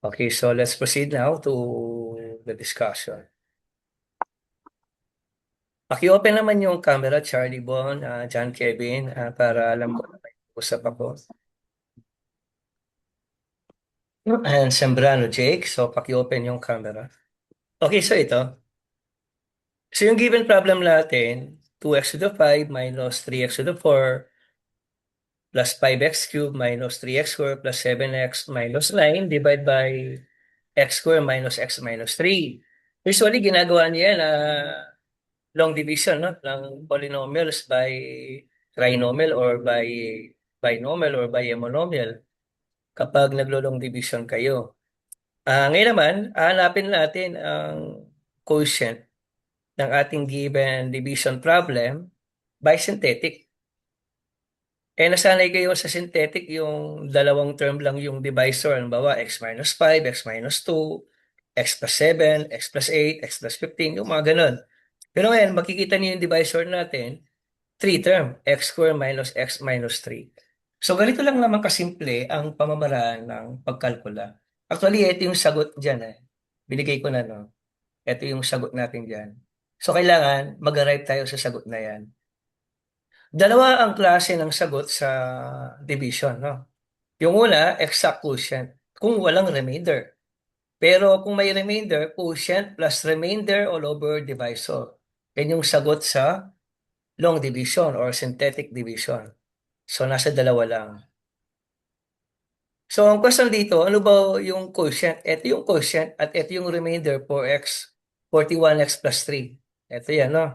Okay, so let's proceed now to the discussion. Paki-open naman yung camera, Charlie Bon, John Kevin, para alam ko na may usap ako. And Sembrano Jake, so paki-open yung camera. Okay, so ito. So yung given problem natin, 2x to the 5 minus 3x to the 4 plus 5x cubed minus 3x squared plus 7x minus 9 divided by x squared minus x minus 3. Usually, ginagawa niya yan long division, no, ng polynomials by trinomial or by binomial or by monomial kapag naglo-long division kayo. Ngayon naman, hahanapin natin ang quotient ng ating given division problem by synthetic. Nasanay kayo sa synthetic, yung dalawang term lang yung divisor. Halimbawa, x minus 5, x minus 2, x plus 7, x plus 8, x plus 15, yung mga ganun. Pero ngayon, makikita niyo yung divisor natin, 3 term, x squared minus x minus 3. So, ganito lang naman kasimple ang pamamaraan ng pagkalkula. Actually, ito yung sagot dyan. Binigay ko na, no? Ito yung sagot natin dyan. So, kailangan mag-arrive tayo sa sagot na yan. Dalawa ang klase ng sagot sa division, no? Yung una, exact quotient, kung walang remainder. Pero kung may remainder, quotient plus remainder all over divisor. Yan yung sagot sa long division or synthetic division. So, nasa dalawa lang. So, ang question dito, ano ba yung quotient? Ito yung quotient at ito yung remainder, 4x, 41x plus 3. Ito yan, no?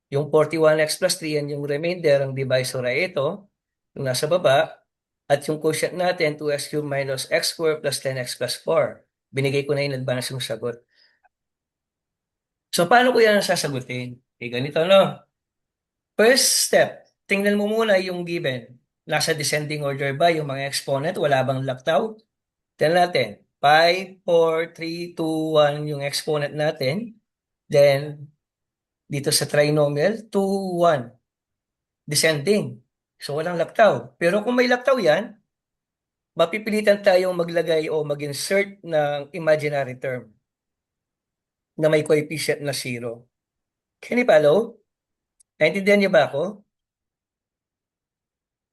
Yung 41x plus 3, yan yung remainder, ang divisor ay ito, yung nasa baba, at yung quotient natin, 2x cubed minus x squared plus 10x plus 4. Binigay ko na in advance yung sagot. So, paano ko yan sasagutin? Ganito, no? First step, tingnan mo muna yung given. Nasa descending order ba yung mga exponent? Wala bang laktaw? Tingnan natin. 5, 4, 3, 2, 1 yung exponent natin. Then, dito sa trinomial, 2, 1. Descending. So, walang laktaw. Pero kung may laktaw yan, mapipilitan tayong maglagay o mag-insert ng imaginary term na may coefficient na 0. Can you follow? Naintindihan niyo ba ako?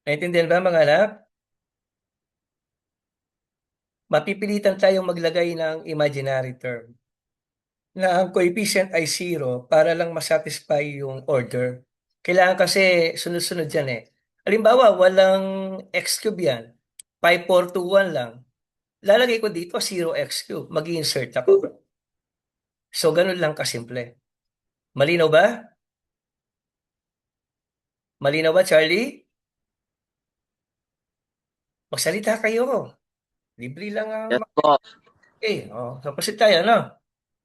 Naintindihan ba mga anak? Mapipilitan tayong maglagay ng imaginary term na ang coefficient ay 0 para lang masatisfy yung order. Kailangan kasi sunod-sunod yan eh. Halimbawa, walang x cube yan. 5, 4, 2, 1 lang. Lalagay ko dito 0x cube. Mag-insert ako. So, ganun lang kasimple. Malinaw ba? Malinaw ba, Charlie? Magsalita kayo. Libre lang ang... Yes po. So proceed tayo, no?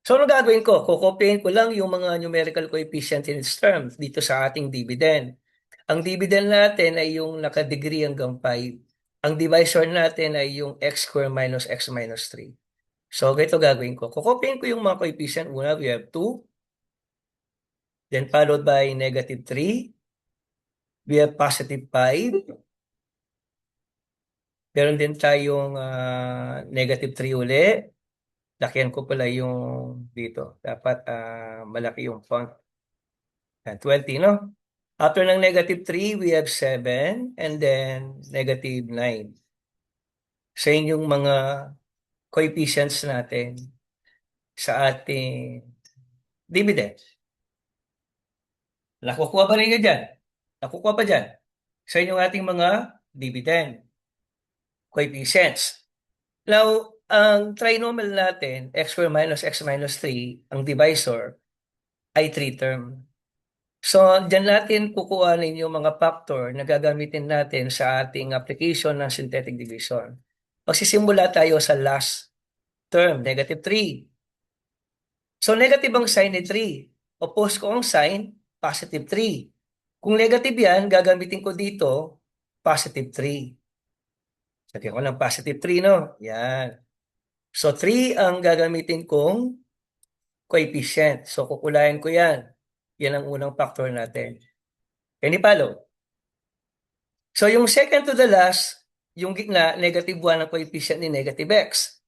So, ano gagawin ko? Kukopyahin ko lang yung mga numerical coefficient in its terms dito sa ating dividend. Ang dividend natin ay yung nakadegree hanggang 5. Ang divisor natin ay yung x squared minus x minus 3. So, ganito gagawin ko. Kukopyahin ko yung mga coefficient. Una, we have 2. Then followed by negative 3. We have positive 5. Meron din tayong negative 3 uli. Lakihan ko pala yung dito. Dapat malaki yung font. 20, no? After ng negative 3, we have 7 and then negative 9. So, yun yung mga coefficients natin sa ating dividend. Nakukuha ba rin nyo dyan? Nakukuha pa dyan? Sa inyong ating mga dividend coefficients. Now, ang trinomial natin, x squared minus x minus 3, ang divisor, ay 3 term. So, dyan natin kukuhanin yung mga factor na gagamitin natin sa ating application ng synthetic division. Magsisimula tayo sa last term, negative 3. So, negative ang sign ni 3. Oppose ko ang sign, positive 3. Kung negative yan, gagamitin ko dito, positive 3. Lagyan ko ng positive 3, no? Yan. So, 3 ang gagamitin kong coefficient. So, kukulayan ko yan. Yan ang unang factor natin. Can you follow? So, yung second to the last, yung gitna, negative 1 ang coefficient ni negative x.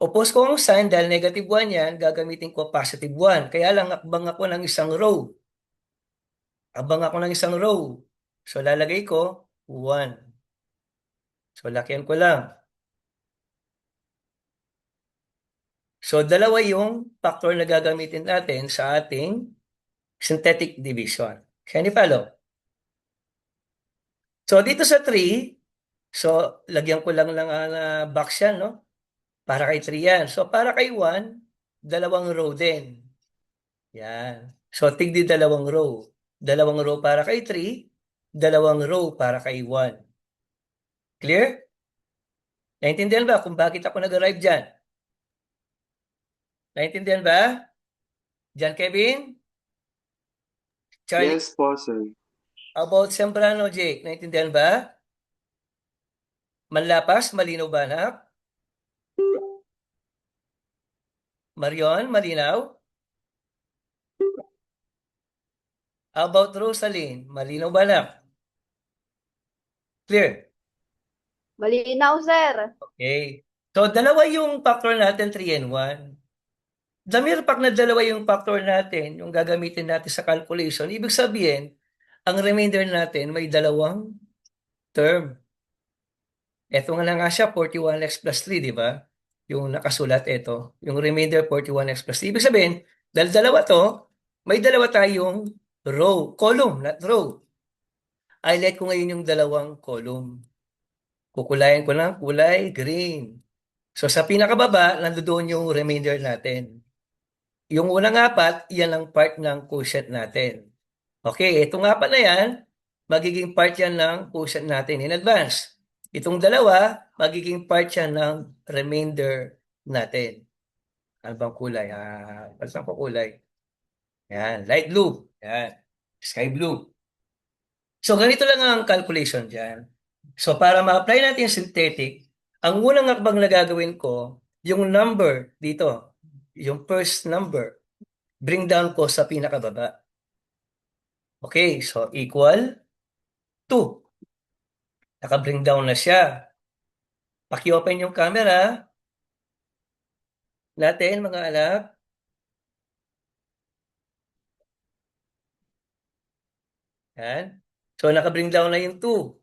Oppose ko ang sign dahil negative 1 yan, gagamitin ko positive 1. Kaya lang, akbang ako ng isang row. Abang ako ng isang row. So, lalagay ko 1. So, lakyan ko lang. So, dalawa yung factor na gagamitin natin sa ating synthetic division. Kaya ni Palo. So, dito sa 3, so, lagyan ko lang ng box yan, no? Para kay 3 yan. So, para kay 1, dalawang row din. Yan. So, tigdi dalawang row. Dalawang row para kay 3, dalawang row para kay 1. Clear? Naintindihan ba kung bakit ako nag-arrive dyan? Naintindihan ba? John Kevin? Charlie? Yes po, sir. About Sembrano, Jake. Naintindihan ba? Manlapas? Malinaw ba, anak? Marion? Malinaw? About Rosaline? Malinaw ba, anak? Clear? Malinaw, sir. Okay. So, dalawa yung factor natin, 3 and 1. Damir, pag na dalawa yung factor natin, yung gagamitin natin sa calculation, ibig sabihin, ang remainder natin may dalawang term. Ito nga siya, 41x plus 3, di ba? Yung nakasulat ito. Yung remainder, 41x plus 3. Ibig sabihin, dahil dalawa to, may dalawa tayong row, column, not row. Highlight ko ngayon yung dalawang column. Kukulayan ko ng kulay green. So sa pinakababa, nandoon yung remainder natin. Yung unang apat, yan ang part ng quotient natin. Okay, itong apat na yan, magiging part yan ng quotient natin in advance. Itong dalawa, magiging part yan ng remainder natin. Ano bang kulay? Palitan ko kulay. Yan, light blue. Yan, sky blue. So, ganito lang ang calculation dyan. So, para ma-apply natin yung synthetic, ang unang akbang na gagawin ko, yung number dito, yung first number, bring down ko sa pinakababa. Okay, so equal 2. Naka-bring down na siya. Paki-open yung camera natin, mga anak. Yan. So, naka-bring down na yung 2.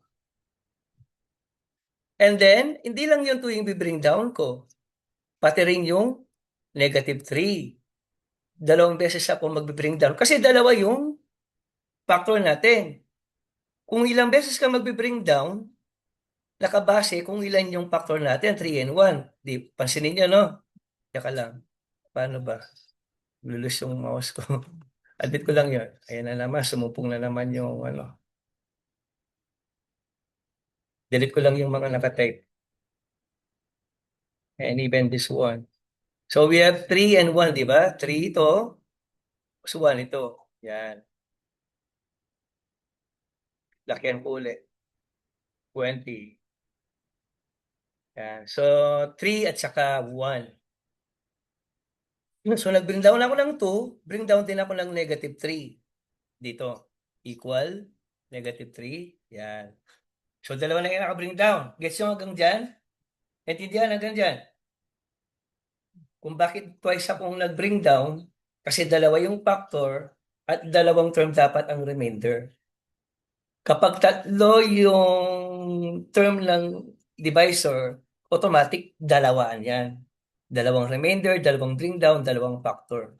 And then, hindi lang yung 2 yung bibring down ko. Pati rin yung negative 3. Dalawang beses ako mag-bring down. Kasi dalawa yung factor natin. Kung ilang beses ka mag-bring down, nakabase kung ilan yung factor natin, 3 and 1. Di, pansinin nyo, no? Teka lang. Paano ba? Lulus yung mouse ko. Admit ko lang yun. Ayan na naman, sumupong na naman yung ano. Delete ko lang yung mga nakatype. And even this one. So we have 3 and 1, di ba? 3 ito. So 1 ito. Yan. Lakihan ko ulit. 20. Yan. So 3 at saka 1. So nag-bring down ako ng 2. Bring down din ako ng negative 3. Dito. Equal. Negative 3. Yan. So dalawa na yung naka-bring down. Gets yung hanggang dyan? Naintindihan hanggang dyan? Kung bakit twice akong nag-bring down, kasi dalawa yung factor at dalawang term dapat ang remainder. Kapag tatlo yung term ng divisor, automatic dalawaan yan. Dalawang remainder, dalawang bring down, dalawang factor.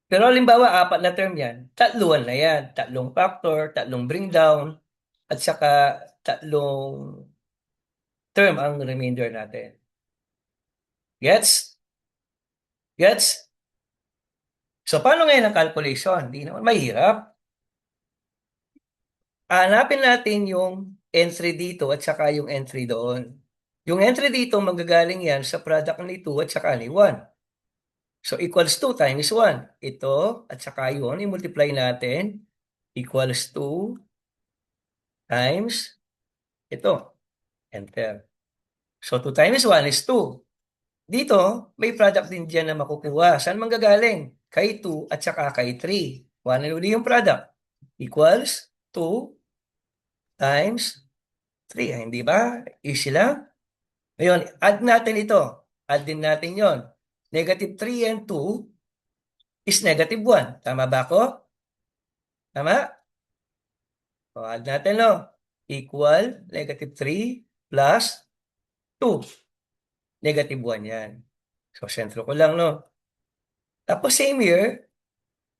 Pero halimbawa, apat na term yan, tatluan na yan. Tatlong factor, tatlong bring down, at saka tatlong term ang remainder natin. Gets? Gets? So, paano ngayon ang calculation? Hindi naman mahirap. Hanapin natin yung entry dito at saka yung entry doon. Yung entry dito, magagaling yan sa product ni 2 at saka ni 1. So, equals 2 times 1. Ito at saka yun, i-multiply natin. Equals 2 times ito. Enter. So, 2 times 1 is 2. Dito, may product din dyan na makukuha. Saan manggagaling? Kay 2 at saka kay 3. 1 na uli yung product. Equals 2 times 3. Hindi ba? Easy lang. Ngayon, add natin ito. Add din natin yon. Negative 3 and 2 is negative 1. Tama ba ako? Tama? O, add natin, no? Equal negative 3 plus 2. Negative 1 yan. So, sentro ko lang, no? Tapos, same here,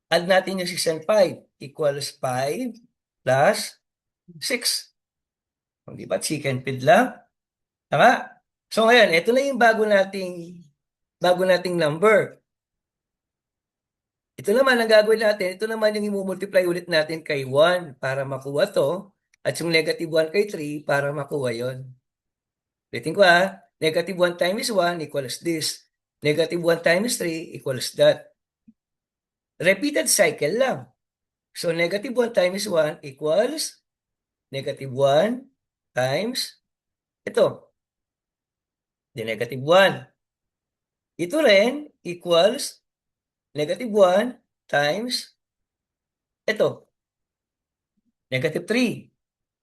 add natin yung 6 and 5. Equals 5 plus 6. O, di ba? Chicken feed lang. Tama? So, ngayon, ito na yung bago nating number. Ito naman ang gagawin natin. Ito naman yung i-multiply ulit natin kay 1 para makuha to. At yung negative 1 kay 3 para makuha yon. Ulitin ko ha. Negative 1 times 1 equals this. Negative 1 times 3 equals that. Repeated cycle lang. So, negative 1 times 1 equals negative 1 times ito. The negative 1. Ito rin equals negative 1 times ito. Negative 3.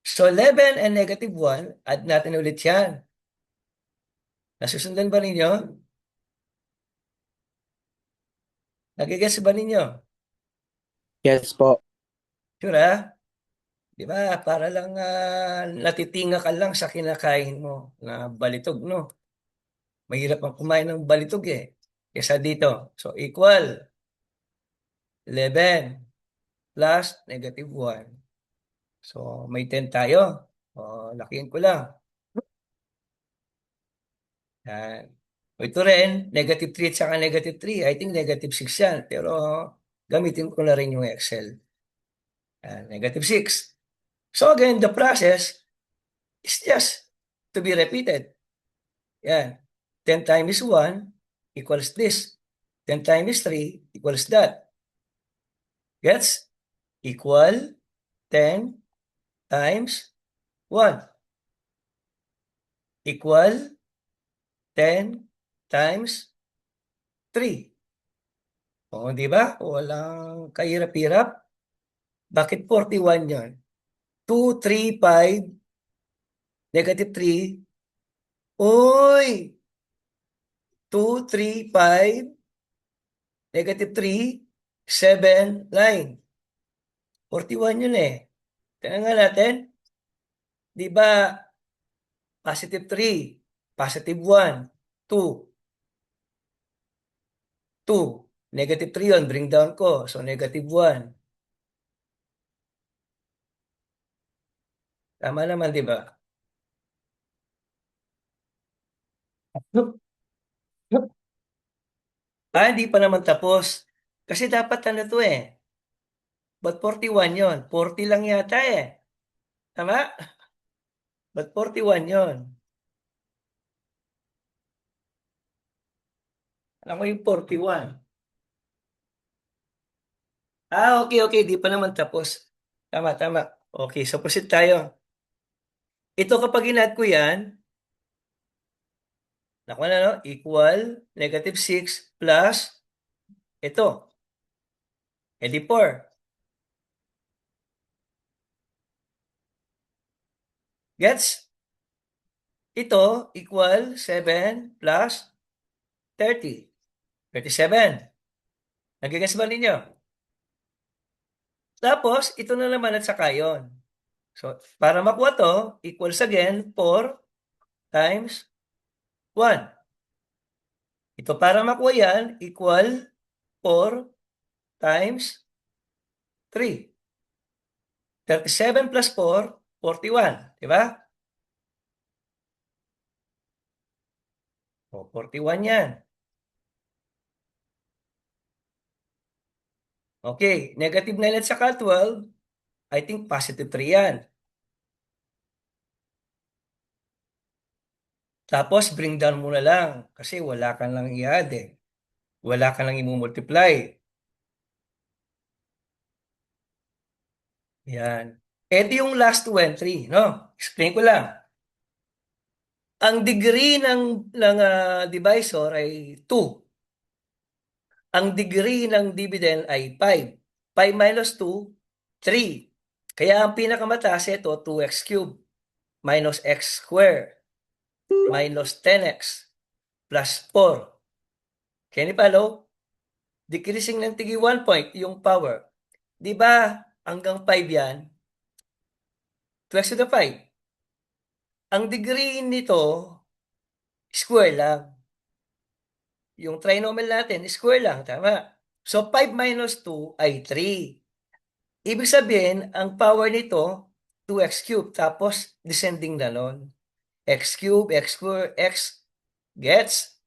So, 11 and negative 1, add natin ulit yan. Nasusundan ba ninyo? Nagigets ba ninyo? Yes po. Sure ha? Di ba? Para lang natitinga ka lang sa kinakain mo na balitog, no? Mahirap ang kumain ng balitog eh. Kesa dito. So, equal 11 plus negative 1. So, may 10 tayo. O, lakihin ko lang. Yan. O, ito rin, negative 3 at saka negative 3. I think negative 6 yan. Pero, gamitin ko na rin yung Excel. Negative 6. So again, the process is just to be repeated. Yan. 10 times 1 equals this. 10 times 3 equals that. Gets? Equal 10 times 1. Equal 10 times 3. O, di ba? Walang kahirap-hirap. Bakit 41 yun? 2, 3, 5, negative 3. Uy! 2, 3, 5, negative 3, 7, 9. 41 yun eh. Tingnan nga natin. Di ba positive 3, positive 1, 2, 2. Negative 3 yun, bring down ko. So negative 1. Tama naman, di ba? Hindi pa naman tapos. Kasi dapat ano to eh. Ba't 41 yun? 40 lang yata eh. Tama? Ba't 41 yun? Alam ko yung 41. Okay, okay. Di pa naman tapos. Tama, tama. Okay, so proceed tayo. Ito kapag in-add ko yan, nakuha na, no? Equal negative 6 plus ito. Edi 4. Gets? Ito equal 7 plus 30. 37. Nagigets ba ninyo? Tapos, ito na naman at saka yun. So, para makuha to, equals again 4 times 1. Ito para makuha yan, equal 4 times 3. 37 plus 4, 41. Diba? O, 41 yan. Okay, negative 9 at saka 12, I think positive 3 yan. Tapos, bring down mo na lang kasi wala kang lang i-add eh. Wala kang lang i-multiply. Yan. Ito yung last two entry, no? Explain ko lang. Ang degree ng divisor ay 2. Ang degree ng dividend ay 5. 5 minus 2, 3. Kaya ang pinakamataas ito, 2x cubed minus x squared minus 10x. plus 4. Can you follow? Decreasing ng tigi 1 point yung power. Di ba hanggang 5 yan? 2x to the 5. Ang degree nito, square lang. Yung trinomial natin, square lang, tama? So, 5 minus 2 ay 3. Ibig sabihin, ang power nito, 2x cubed, tapos descending na nun. X cubed, x square, x gets?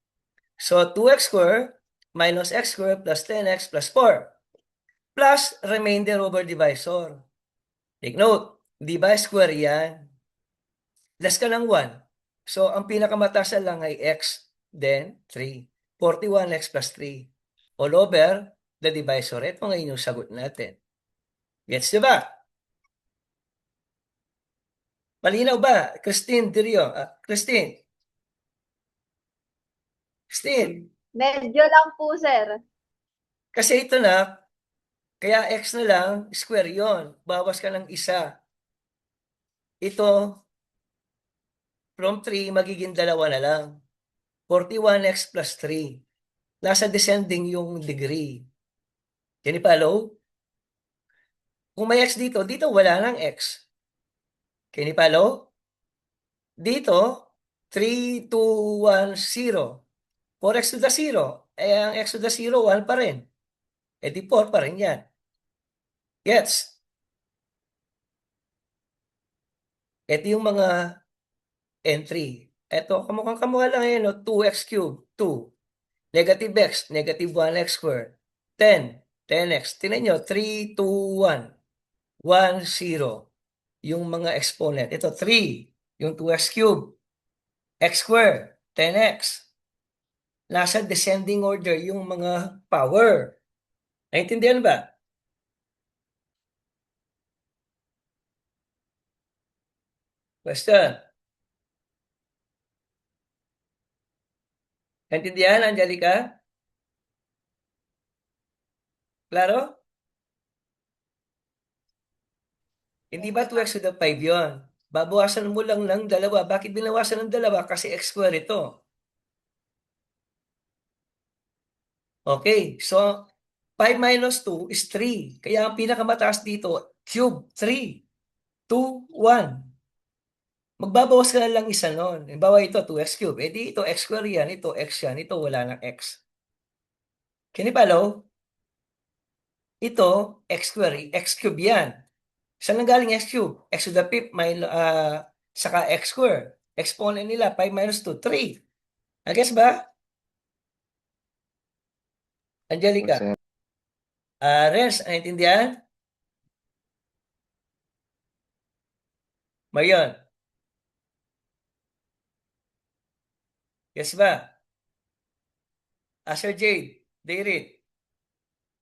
So, 2x square minus x square plus 10x plus 4 plus remainder over divisor. Take note, di ba square yan? Less ka ng 1. So, ang pinakamataas na lang ay x, then 3. 41x plus 3. All over the divisor. Ito ngayon yung sagot natin. Gets nyo ba? Malinaw ba? Christine Dirio. Christine. Christine. Medyo lang po, sir. Kasi ito na, kaya x na lang, square yon. Bawas ka ng isa. Ito, from 3, magiging 2 na lang. 41x plus 3. Nasa descending yung degree. Can you follow? Kung may x dito, dito wala nang x. Can you follow? Dito, 3, 2, 1, 0. 4x to the 0. Eh, ang x to the 0, 1 pa rin. Eh, di 4 pa rin yan. Gets? Ito yung mga entry. Ito, kamukha lang yan, no? 2x cubed, 2. Negative x, negative 1x squared. 10, 10x. Tinan nyo, 3, 2, 1. 1, 0. Yung mga exponent. Ito, 3. Yung 2x cubed. X squared, 10x. Nasa descending order yung mga power. Naintindihan ba? Question. Naintindihan, Angelica? Klaro? Hindi ba 2x to the 5 yun? Babawasan mo lang ng 2. Bakit binawasan ng 2? Kasi x square ito. Okay, so 5 minus 2 is 3. Kaya ang pinakamataas dito, cube, 3, 2, 1. Magbabawas ka na lang isa nun. Halimbawa ito, 2x cube. Eh di ito, x square yan. Ito, x yan. Ito, wala ng x. Can you follow? Ito, x square, x cube yan. Saan nang galing x cube? X to the 5 saka x square. Exponent nila, 5 minus 2, 3. Guess ba? Angelica. Sir. Renz, naintindihan? Mayon. Yes ba? Sir Jade, Dayrit.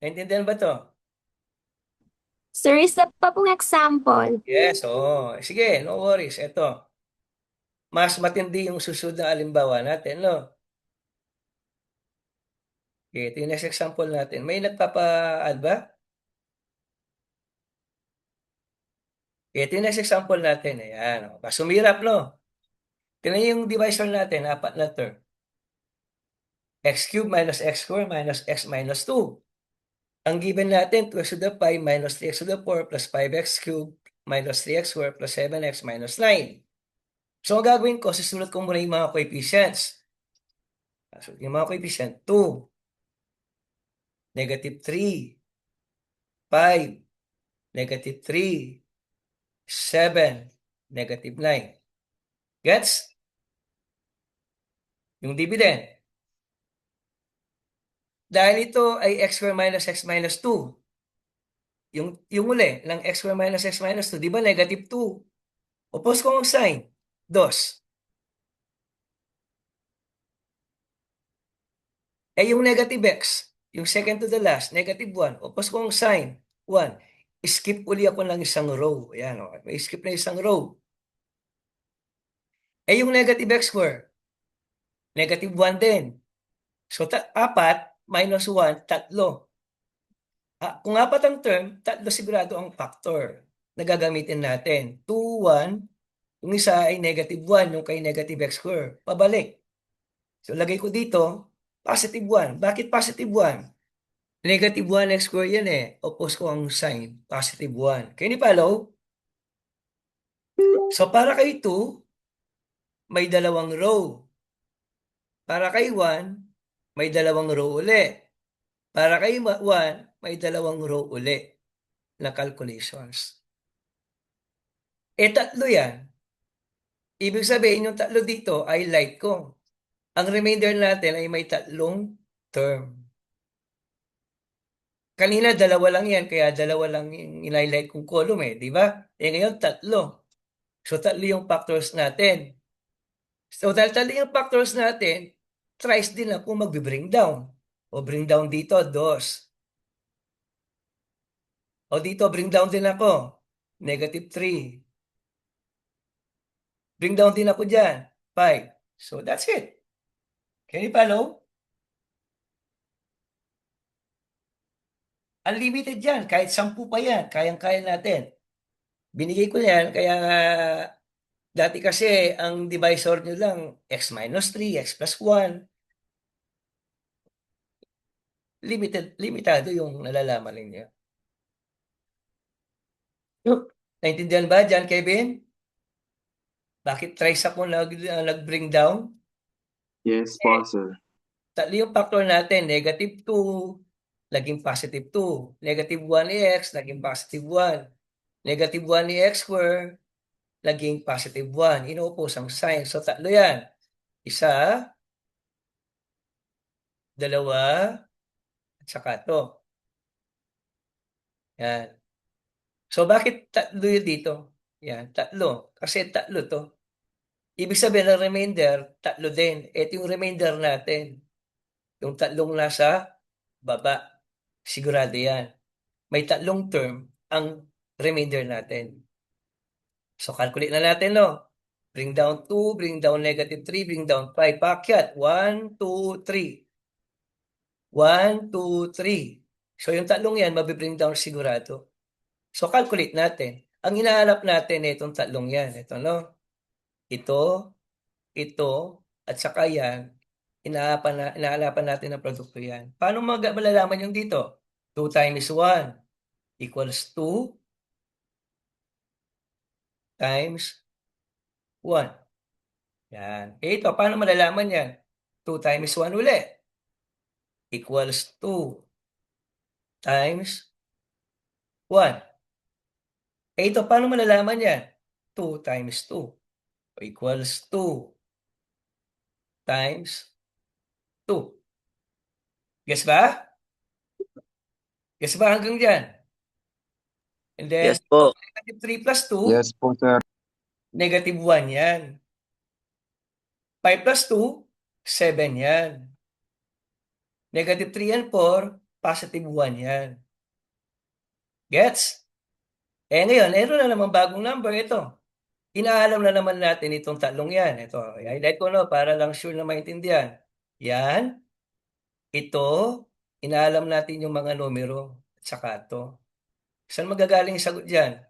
Naintindihan ba to? Sir, isa pa pong example. Yes, oo. Sige, no worries. Ito. Mas matindi yung susunod na halimbawa natin, no? Okay, ito yung next example natin. May nagpapa-add ba? Okay, ito yung next example natin. Ayan. Sumirap, no? Tingnan yung divisor natin, 4 na term. X cubed minus x squared minus x minus 2. Ang given natin, 2x to the 5 minus 3x to the 4 plus 5x cubed minus 3x squared plus 7x minus 9. So, ang gagawin ko, susulat ko muna yung mga coefficients. So, yung mga coefficient, 2, negative 3, 5, negative 3, 7, negative 9. Gets? Yung dividend. Dahil ito ay x squared minus x minus 2. Yung uli, ng x squared minus x minus 2, di ba negative 2? Opos ko ang sign, 2. Eh yung negative x, yung second to the last, negative 1. Opos ko ang sign, 1. Skip uli ako ng isang row. Ayan, o. May skip na isang row. Eh yung negative x square, negative 1 din. So, 4 minus 1, 3. Kung 4 ang term, 3 sigurado ang factor na gagamitin natin. 2, 1. Yung isa ay negative 1, yung kay negative x square. Pabalik. So, lagay ko dito, positive 1. Bakit positive 1? Negative 1 x square yan eh. Oppose ko ang sign. Positive 1. Can you follow? So, para kay 2, may dalawang row. Para kay 1, may dalawang row uli. Para kay 1, may dalawang row uli na calculations. Tatlo yan. Ibig sabihin, yung tatlo dito ay light ko. Ang remainder natin ay may tatlong term. Kanina, dalawa lang yan, kaya dalawa lang yung in-highlight kong column eh, di ba? Ngayon, tatlo. So, tatlo yung factors natin. So, dahil tatlo yung factors natin, thrice din ako mag-bring down. O bring down dito, 2. O dito, bring down din ako. -3. Bring down din ako dyan. 5. So, that's it. Can you follow? Unlimited yan. Kahit 10 pa yan. Kayang-kaya natin. Binigay ko yan. Kaya dati kasi ang divisor nyo lang x minus 3, x plus 1. Limitado yung nalalaman ninyo. Naintindihan ba dyan, Kevin? Bakit thrice ako nag-bring down? Yes po, sir. Tatlo yung factor natin, -2, naging +2. -1 x, naging +1. -1 x square, naging +1. Inuupos ang sign. So, tatlo yan. Isa, dalawa, at saka to. Yan. So, bakit tatlo yun dito? Yan, tatlo. Kasi tatlo to. Ibig sabihin ng remainder, tatlo din. Ito yung remainder natin. Yung tatlong nasa baba. Sigurado yan. May tatlong term ang remainder natin. So, calculate na natin, no? Bring down 2, bring down -3, bring down 5. Pakyat. 1, 2, 3. 1, 2, 3. So, yung tatlong yan, mabibring down sigurado. So, calculate natin. Ang hinahanap natin itong tatlong yan. Ito, no? Ito, at saka yan, inahanapan natin ang produkto yan. Paano malalaman yung dito? 2 times 1 equals 2 times 1. Yan. Ito, paano malalaman yan? 2 times 1 uli. Equals 2 times 1. Ito, paano malalaman yan? 2 times 2 equals 2 times 2. Guess ba? Guess ba hanggang dyan? And then, Yes po. -3 plus 2, Yes po, sir. -1 yan. 5 plus 2, 7 yan. -3 and 4, +1 yan. Gets? Ngayon, meron na naman bagong number ito. Inaalam na naman natin itong tatlong yan. Ito, highlight ko no, para lang sure na maintindihan. Yan. Ito, inaalam natin yung mga numero. At saka ito. Saan magagaling yung sagot dyan?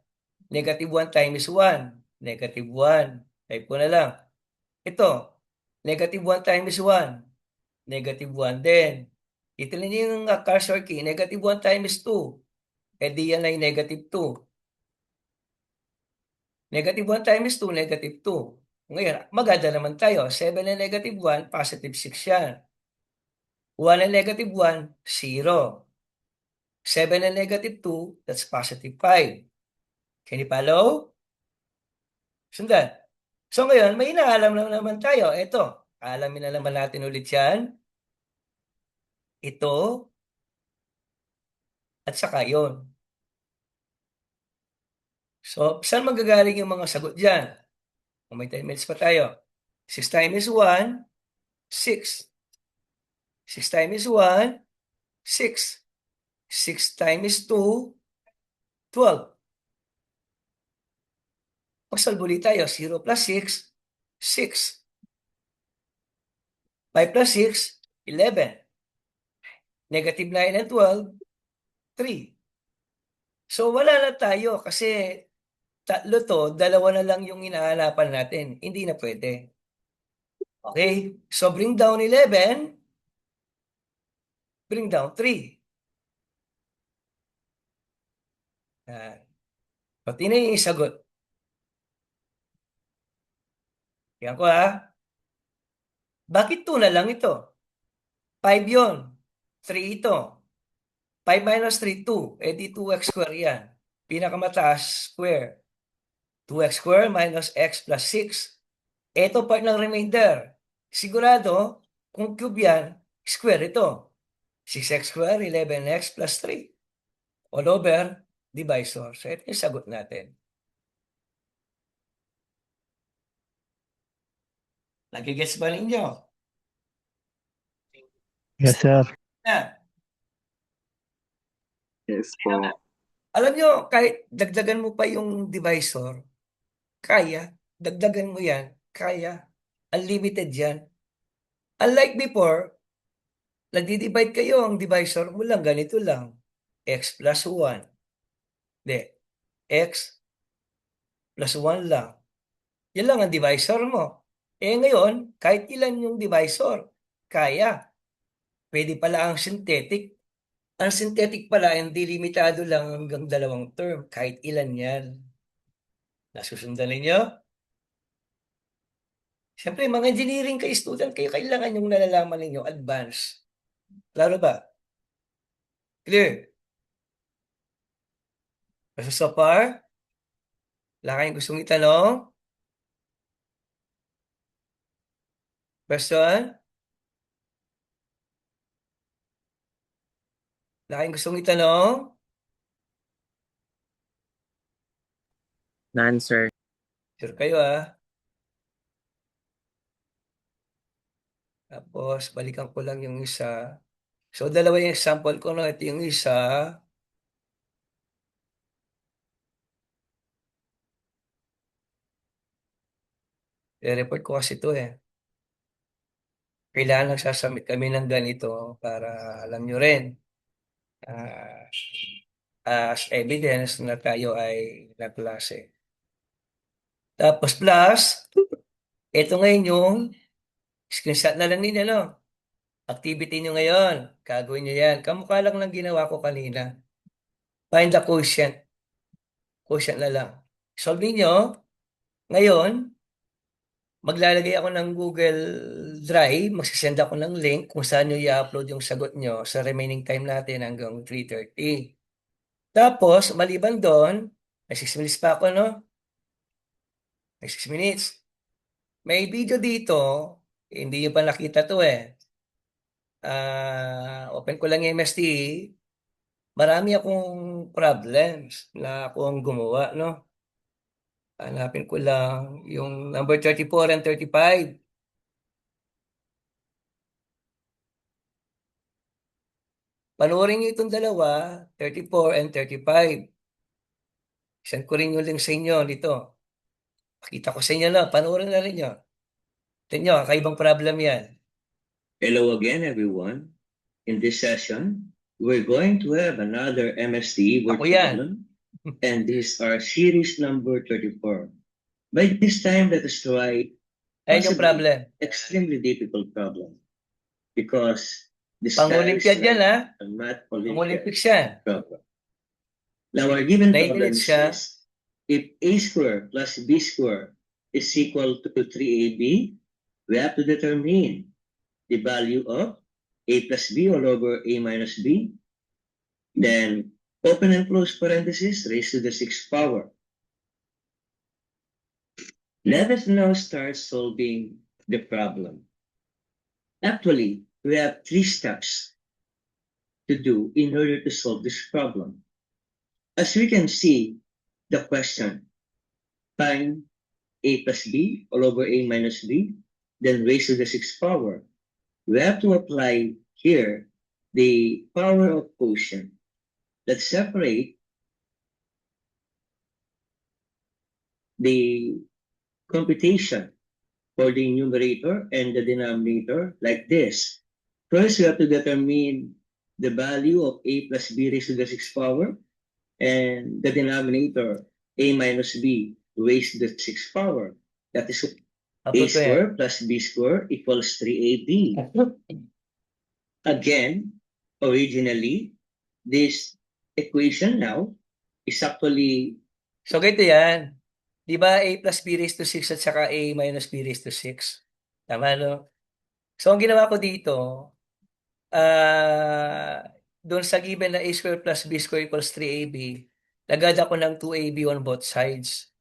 -1 times 1. -1. Type ko na lang. Ito, -1 times 1. -1 din. Ito lang yung cursor key. -1 times 2. Di yan ay -2. -1 times 2, -2. Ngayon, maganda naman tayo. 7 and -1, +6 yan. 1 and -1, 0. 7 and -2, that's +5. Can you follow? Sundan. So ngayon, may inaalam na naman tayo. Ito, alamin na naman natin ulit yan. Ito, at saka yun. So, saan magagaling yung mga sagot dyan? Kung may 10 minutes pa tayo. 6 times 1, 6. 6 times 1, 6. 6 times 2, 12. Magsalbuli tayo. 0 plus 6, 6. 5 plus 6, 11. -9 and 12, 3. So, wala na tayo kasi tatlo to, dalawa na lang yung inahanapan natin. Hindi na pwede. Okay, so bring down 11, bring down 3. Yan. Pati na yung sagot. Yan ko ha. Bakit 2 na lang ito? 5 yun. 3 ito. 5 minus 3, 2. Eh di 2x square yan. Pinakamataas, square. 2x square minus x plus 6. Ito part ng remainder. Sigurado, kung cube yan, square ito. 6x square, 11x plus 3. All over, divisor. So ito yung sagot natin. Nagigets ba ninyo? Yes, sir. Yan. Yes po. Alam nyo, kahit dagdagan mo pa yung divisor, kaya. Dagdagan mo yan, kaya. Unlimited yan. Unlike before, nagdi-divide kayo, ang divisor mo lang, ganito lang. X plus 1. Hindi. X plus 1 lang. Yan lang ang divisor mo. Eh ngayon, kahit ilan yung divisor, kaya. Pwede pala ang synthetic. Ang synthetic pala, hindi limitado lang hanggang 2 term. Kahit ilan yan. Nasusundan ninyo? Siyempre, mga engineering kayo, student kayo, kailangan yung nalalaman ninyo, advance. Klaro ba? Clear? So, so far, wala kayong gustong itanong? Question? Wala kayong gustong itanong? None, sir. Sure kayo Tapos, balikan ko lang yung isa. So, dalawa yung example ko, no? Ito yung isa. I-report ko kasi ito Kailangan nagsasubmit kami ng ganito para alam nyo rin. As evidence na tayo ay naklase. Tapos plus, ito ngayon yung screenshot na lang ninyo, no? Activity nyo ngayon. Gagawin nyo yan. Kamukha lang ng ginawa ko kanina. Find the quotient. Quotient na lang. Solve ninyo. Ngayon, maglalagay ako ng Google Drive. Magsisend ako ng link kung saan nyo i-upload yung sagot nyo sa remaining time natin hanggang 3:30. Tapos, maliban doon, may 6 minutes pa ako, no? May 6 minutes. May video dito. Hindi nyo pa nakita to open ko lang yung MSTE. Marami akong problems na ako ang gumawa, no? Hanapin ko lang yung number 34 and 35. Panoorin niyo itong dalawa, 34 and 35. Send ko rin yung link sa inyo dito. Pakita ko sa inyo na, panoorin na rin nyo. Tignan nyo, kakaibang problem yan. Hello again, everyone. In this session, we're going to have another MST word Ako yan. problem, and these are series number 34. By this time, let us try Ayun yung possibly problem. extremely difficult problem because this Pang-Olympiad yan, a math Olympiad Pang-Olympics yan. problem. Now, our given 9 problem minutes siya. is if a square plus b square is equal to 3ab, we have to determine the value of a plus b all over a minus b. Then open and close parentheses raised to the 6th power. Let us now start solving the problem. Actually, we have 3 steps to do in order to solve this problem. As we can see, the question, find a plus b all over a minus b, then raised to the 6th power. We have to apply here the power of quotient. Let's separate the computation for the numerator and the denominator like this. First, we have to determine the value of a plus b raised to the 6th power and the denominator a minus b raised to the 6th power. That is A Upload ko yan. square plus B square equals 3AB. Again, originally, this equation now is actually So, ganito yan. Di ba A plus B raised to 6 at saka A minus B raised to 6? Tama, no? So, ang ginawa ko dito, doon sa given na A square plus B square equals 3AB, lagad ako ng 2AB on both sides.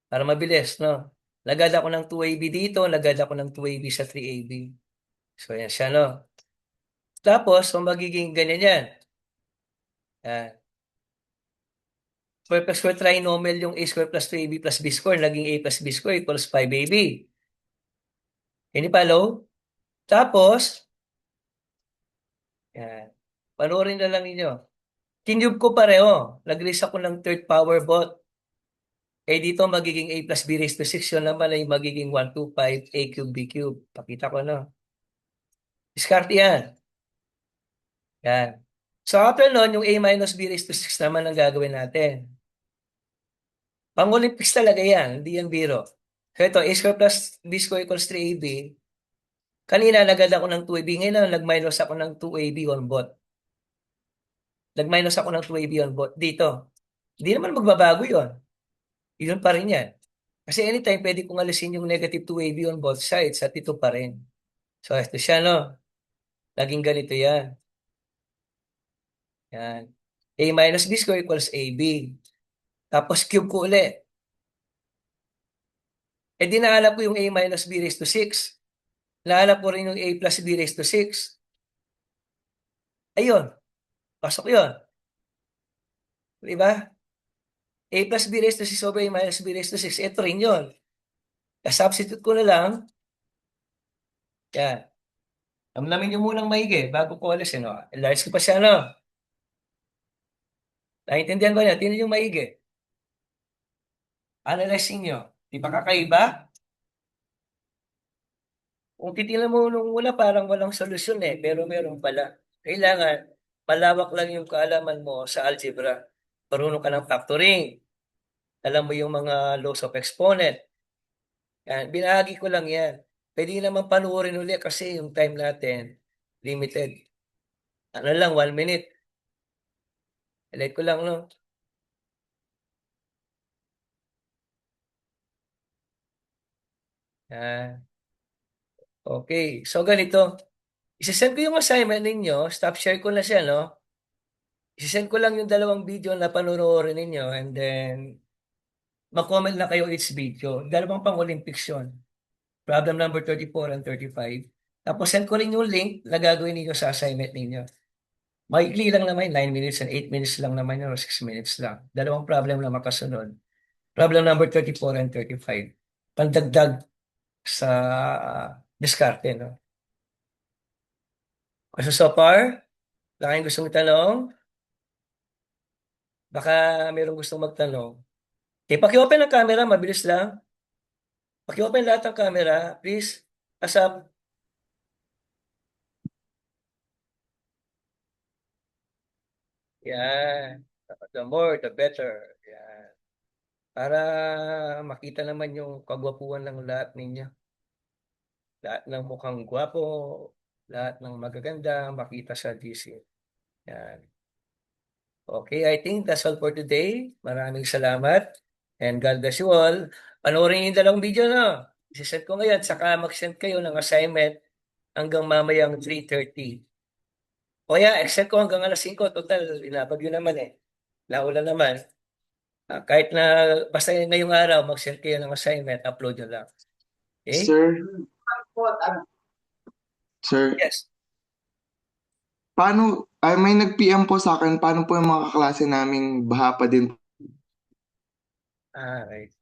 Para mabilis, no? Lagad ako ng 2AB dito, lagad ako ng 2AB sa 3AB. So, yan siya, no? Tapos, kung magiging ganyan yan. Yan. Square plus square trinomial yung A square plus 2AB plus B square, naging A plus B square equals 5AB. Any follow? Tapos, yan. Panoorin na lang ninyo. Kinube ko pareho. Nag-raise ako ng third power bot. Eh dito magiging A plus B raised to 6. Yun naman ay magiging 125 A cube B cube. Pakita ko na. Diskarte yan. Yan. So after nun, yung A minus B raised to 6 naman ang gagawin natin. Pang-Olympics talaga yan. Hindi yan biro. So ito, A square plus B square equals 3AB. Kanina nagad ako ng 2AB. Ngayon nag-minus ako ng 2AB on both. Nag-minus ako ng 2AB on both. Dito. Hindi naman magbabago yun. Yun pa rin yan. Kasi anytime pwede kong alisin yung negative 2AB on both sides at ito pa rin. So ito siya, no? Laging ganito yan. Yan. A minus B square equals AB. Tapos cube ko ulit. Eh di nahanap ko yung A minus B raised to 6. Nahanap ko rin yung A plus B raised to 6. Ayun. Pasok yun. Diba? A plus B raised to 6 over A minus B raised to 6. Ito rin yun. Substitute ko na lang. Yan. Amnamin nyo munang maigi bago ko alis. No? Enlarge ko pa siya, no? Naintindihan ko niya. Tingnan nyo maigi. Analyze nyo. Di ba kakaiba? Kung titignan mo nung una, parang walang solusyon eh. Pero meron pala. Kailangan, malawak lang yung kaalaman mo sa algebra. Marunong ka ng factoring. Alam mo yung mga laws of exponent. Yan, binahagi ko lang yan. Pwede naman panuorin ulit kasi yung time natin, limited. Ano lang, 1 minute. Elect ko lang, no? Yan. Okay, so ganito. Isasend ko yung assignment ninyo. Stop share ko na siya, no? Isasend ko lang yung 2 video na panonoorin ninyo and then mag-comment na kayo each video. 2 pang-Olympics yun. Problem number 34 and 35. Tapos send ko rin yung link na gagawin ninyo sa assignment ninyo. Maikli lang naman, 9 minutes and 8 minutes lang naman yun, or 6 minutes lang. 2 problem na makasunod. Problem number 34 and 35. Pandagdag sa diskarte, no? So far, wala kayong gustong tanong? Baka mayroong gustong magtanong. Okay, paki-open ang camera, mabilis lang. Paki-open lahat ng camera, please. Asap. Yan. The more, the better. Yan. Para makita naman yung kagwapuan ng lahat ninyo. Lahat ng mukhang gwapo, lahat ng magaganda, makita sa GC. Yan. Okay, I think that's all for today. Maraming salamat. And God bless you all. Panoorin yung 2 video na. Isisend ko ngayon, saka mag-send kayo ng assignment hanggang mamayang 3:30. O yeah, except ko hanggang alas 5. Total, inabagyo naman eh. Laulan naman. Kahit na basta ngayong araw, mag-send kayo ng assignment, upload nyo lang. Okay? Sir, Yes. paano, may nag-PM po sa akin, paano po yung mga kaklase naming baha pa din? Right.